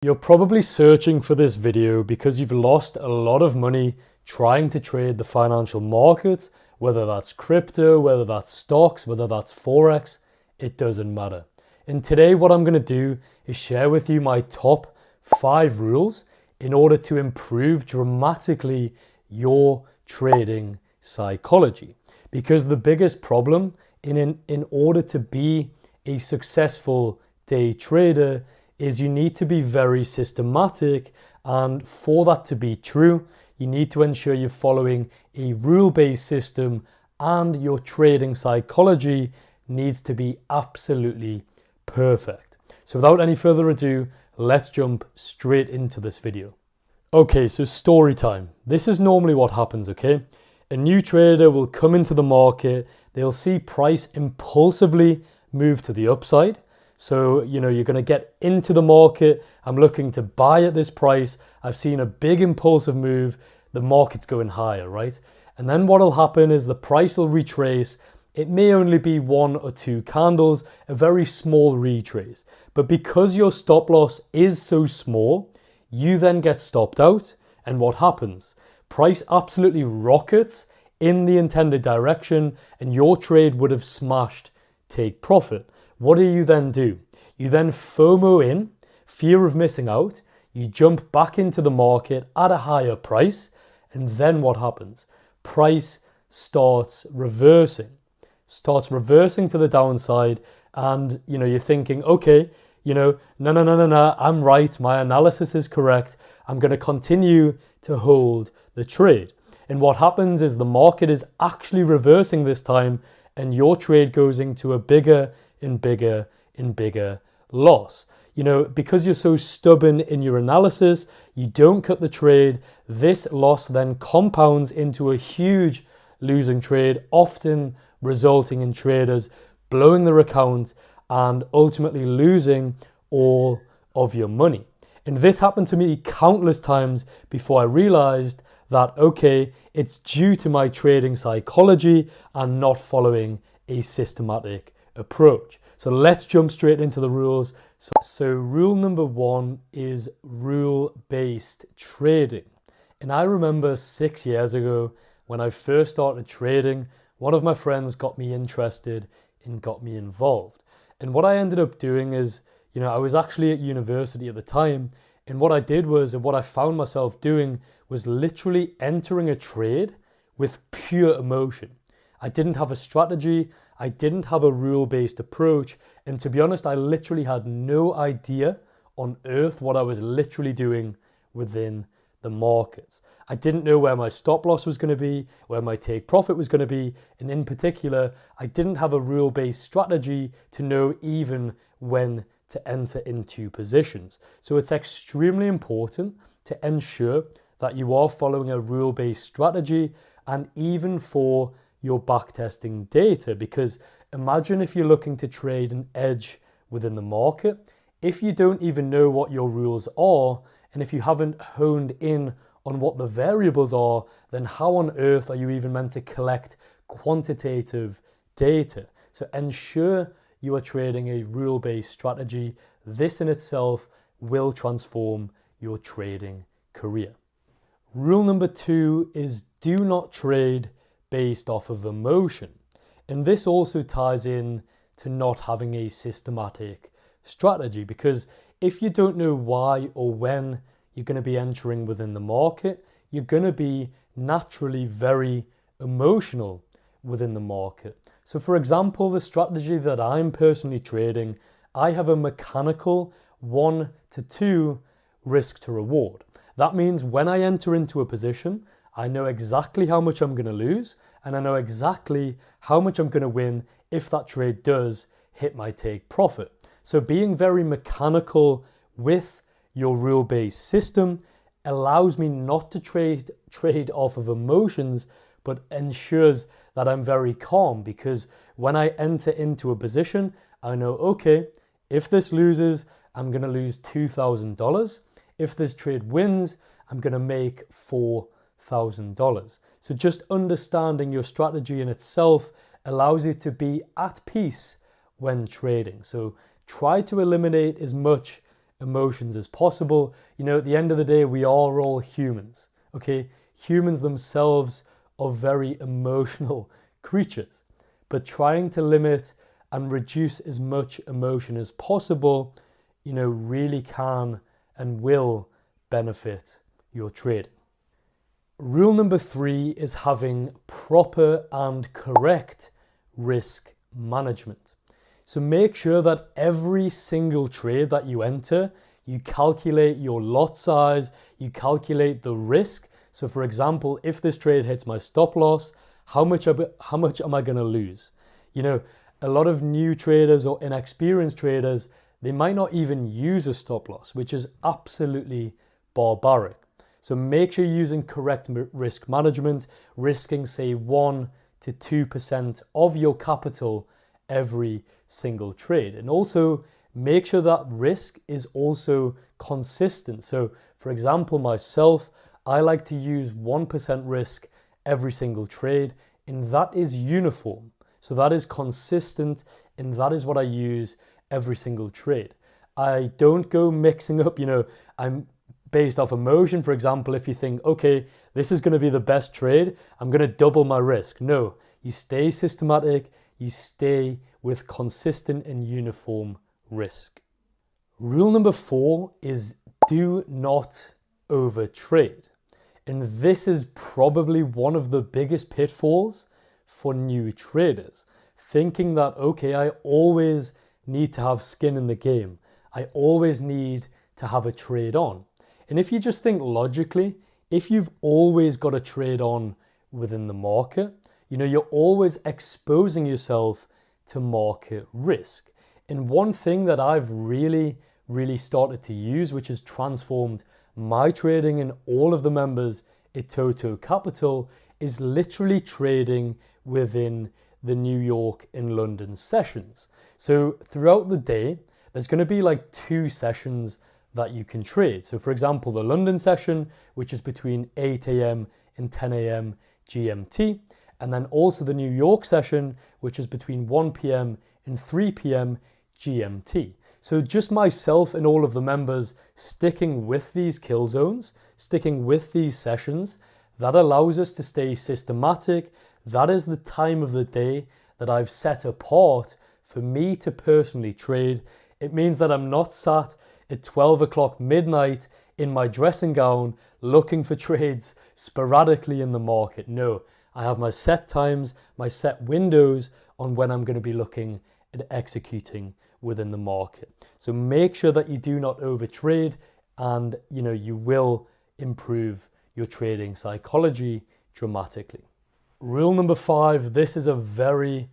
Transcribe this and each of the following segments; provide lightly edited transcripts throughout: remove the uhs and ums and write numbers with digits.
You're probably searching for this video because you've lost a lot of money trying to trade the financial markets, whether that's crypto, whether that's stocks, whether that's Forex, it doesn't matter. And today what I'm going to do is share with you my top 5 rules in order to improve dramatically your trading psychology. Because the biggest problem in order to be a successful day trader is you need to be very systematic, and for that to be true, you need to ensure you're following a rule-based system and your trading psychology needs to be absolutely perfect. So without any further ado, let's jump straight into this video. Okay, so story time. This is normally what happens, okay? A new trader will come into the market, they'll see price impulsively move to the upside. So, you're going to get into the market. I'm looking to buy at this price. I've seen a big impulsive move. The market's going higher, right? And then what will happen is the price will retrace. It may only be 1 or 2 candles, a very small retrace. But because your stop loss is so small, you then get stopped out. And what happens? Price absolutely rockets in the intended direction and your trade would have smashed take profit. What do you then do? You then FOMO in, fear of missing out. You jump back into the market at a higher price. And then what happens? Price starts reversing to the downside. And, you're thinking, okay, no, I'm right. My analysis is correct. I'm going to continue to hold the trade. And what happens is the market is actually reversing this time and your trade goes into a bigger and bigger loss. Because you're so stubborn in your analysis, you don't cut the trade. This loss then compounds into a huge losing trade, often resulting in traders blowing their account and ultimately losing all of your money. And this happened to me countless times before I realized that, okay, it's due to my trading psychology and not following a systematic approach. So let's jump straight into the rules. So rule number 1 is rule-based trading. And I remember 6 years ago when I first started trading, one of my friends got me interested and got me involved. And what I ended up doing is, I was actually at university at the time. And what I did was, and what I found myself doing was literally entering a trade with pure emotion. I didn't have a strategy. I didn't have a rule-based approach. And to be honest, I literally had no idea on earth what I was literally doing within the markets. I didn't know where my stop loss was going to be, where my take profit was going to be. And in particular, I didn't have a rule-based strategy to know even when to enter into positions. So it's extremely important to ensure that you are following a rule-based strategy, and even for your backtesting data, because imagine if you're looking to trade an edge within the market, if you don't even know what your rules are, and if you haven't honed in on what the variables are, then how on earth are you even meant to collect quantitative data? So ensure you are trading a rule-based strategy. This in itself will transform your trading career. Rule number 2 is do not trade based off of emotion. And this also ties in to not having a systematic strategy, because if you don't know why or when you're going to be entering within the market, you're going to be naturally very emotional within the market. So for example, the strategy that I'm personally trading, I have a mechanical 1 to 2 risk to reward. That means when I enter into a position, I know exactly how much I'm going to lose, and I know exactly how much I'm going to win if that trade does hit my take profit. So being very mechanical with your rule-based system allows me not to trade off of emotions, but ensures that I'm very calm, because when I enter into a position, I know, okay, if this loses, I'm going to lose $2,000. If this trade wins, I'm going to make $4,000. So just understanding your strategy in itself allows you to be at peace when trading. So try to eliminate as much emotions as possible. You know, at the end of the day, we are all humans, okay? Humans themselves are very emotional creatures, but trying to limit and reduce as much emotion as possible, you know, really can and will benefit your trading. Rule number 3 is having proper and correct risk management. So make sure that every single trade that you enter, you calculate your lot size, you calculate the risk. So for example, if this trade hits my stop loss, how much am I going to lose? You know, a lot of new traders or inexperienced traders, they might not even use a stop loss, which is absolutely barbaric. So make sure you're using correct risk management, risking say 1 to 2% of your capital every single trade. And also make sure that risk is also consistent. So for example, myself, I like to use 1% risk every single trade, and that is uniform. So that is consistent, and that is what I use every single trade. I don't go mixing up, you know, I'm based off emotion. For example, if you think, okay, this is going to be the best trade, I'm going to double my risk. No, you stay systematic, you stay with consistent and uniform risk. Rule number 4 is do not overtrade. And this is probably one of the biggest pitfalls for new traders. Thinking that, okay, I always need to have skin in the game. I always need to have a trade on. And if you just think logically, if you've always got a trade on within the market, you know, you're always exposing yourself to market risk. And one thing that I've really started to use, which has transformed my trading and all of the members at Toto Capital, is literally trading within the New York and London sessions. So throughout the day, there's going to be like 2 sessions that you can trade. So for example, the London session, which is between 8 a.m. and 10 a.m. GMT, and then also the New York session, which is between 1 p.m. and 3 p.m. GMT. So just myself and all of the members sticking with these kill zones, sticking with these sessions, that allows us to stay systematic. That is the time of the day that I've set apart for me to personally trade. It means that I'm not sat at 12 o'clock midnight in my dressing gown looking for trades sporadically in the market. No, I have my set times, my set windows on when I'm going to be looking at executing within the market. So make sure that you do not overtrade, and you know, you will improve your trading psychology dramatically. Rule number 5, this is a very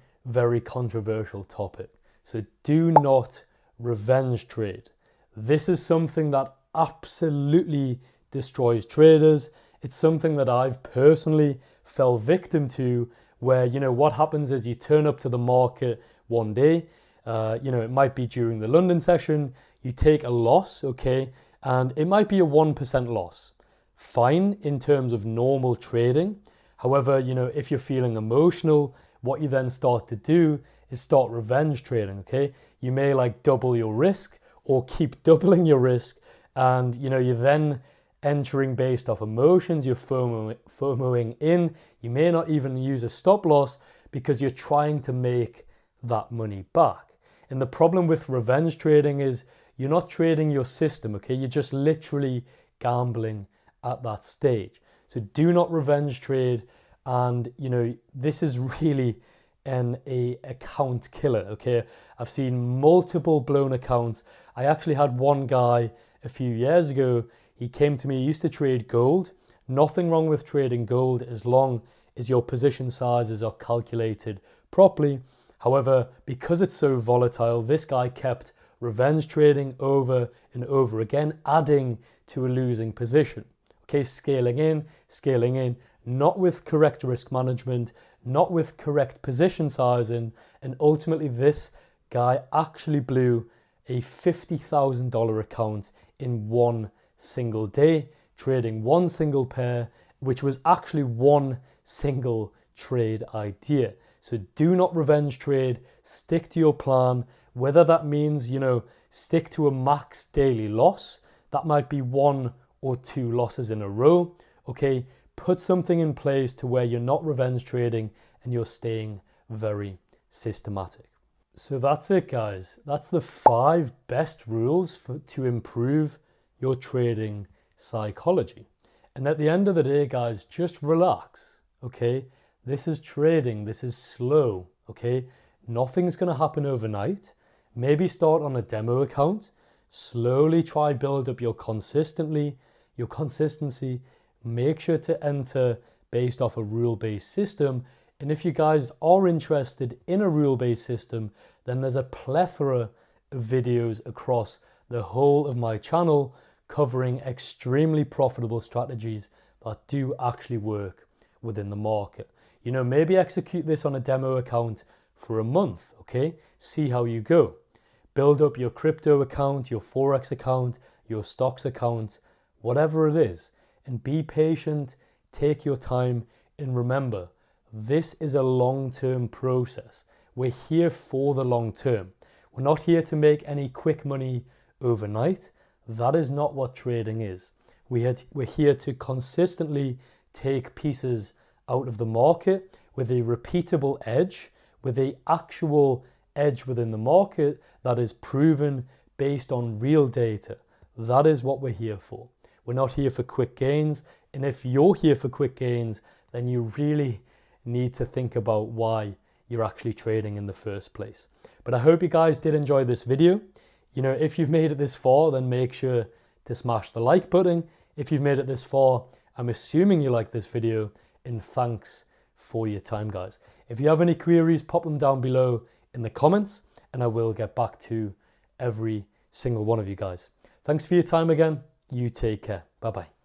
controversial topic. So do not revenge trade. This is something that absolutely destroys traders. It's something that I've personally fell victim to, where, you know, what happens is you turn up to the market one day, you know, it might be during the London session, you take a loss, okay, and it might be a 1% loss. Fine in terms of normal trading. However, you know, if you're feeling emotional, what you then start to do is start revenge trading, okay? You may like double your risk or keep doubling your risk, and you know, you're then entering based off emotions, you're FOMOing in, you may not even use a stop loss because you're trying to make that money back. And the problem with revenge trading is you're not trading your system, okay? You're just literally gambling at that stage. So do not revenge trade, and you know, this is really an account killer, okay? I've seen multiple blown accounts. I actually had one guy a few years ago. He came to me, he used to trade gold. Nothing wrong with trading gold as long as your position sizes are calculated properly. However, because it's so volatile, this guy kept revenge trading over and over again, adding to a losing position. Okay, scaling in, not with correct risk management, not with correct position sizing, and ultimately this guy actually blew a $50,000 account in one single day, trading one single pair, which was actually one single trade idea. So do not revenge trade, stick to your plan, whether that means, you know, Stick to a max daily loss. That might be 1 or 2 losses in a row. Okay, put something in place to where you're not revenge trading and you're staying very systematic. So that's it, guys. That's the 5 best rules to improve your trading psychology. And at the end of the day, guys, just relax, okay? This is trading. This is slow, okay? Nothing's going to happen overnight. Maybe start on a demo account. Slowly try build up your consistency. Make sure to enter based off a rule-based system. And if you guys are interested in a rule-based system, then there's a plethora of videos across the whole of my channel covering extremely profitable strategies that do actually work within the market. You know, maybe execute this on a demo account for a month, okay? See how you go. Build up your crypto account, your Forex account, your stocks account, whatever it is, and be patient, take your time, and remember, this is a long-term process. We're here for the long term. We're not here to make any quick money overnight. That is not what trading is. We're here to consistently take pieces out of the market with a repeatable edge, with an actual edge within the market that is proven based on real data. That is what we're here for. We're not here for quick gains. And if you're here for quick gains, then you really need to think about why you're actually trading in the first place. But I hope you guys did enjoy this video. You know, if you've made it this far, then make sure to smash the like button. If you've made it this far, I'm assuming you like this video, and thanks for your time, guys. If you have any queries, pop them down below in the comments, and I will get back to every single one of you guys. Thanks for your time again. You take care. Bye-bye.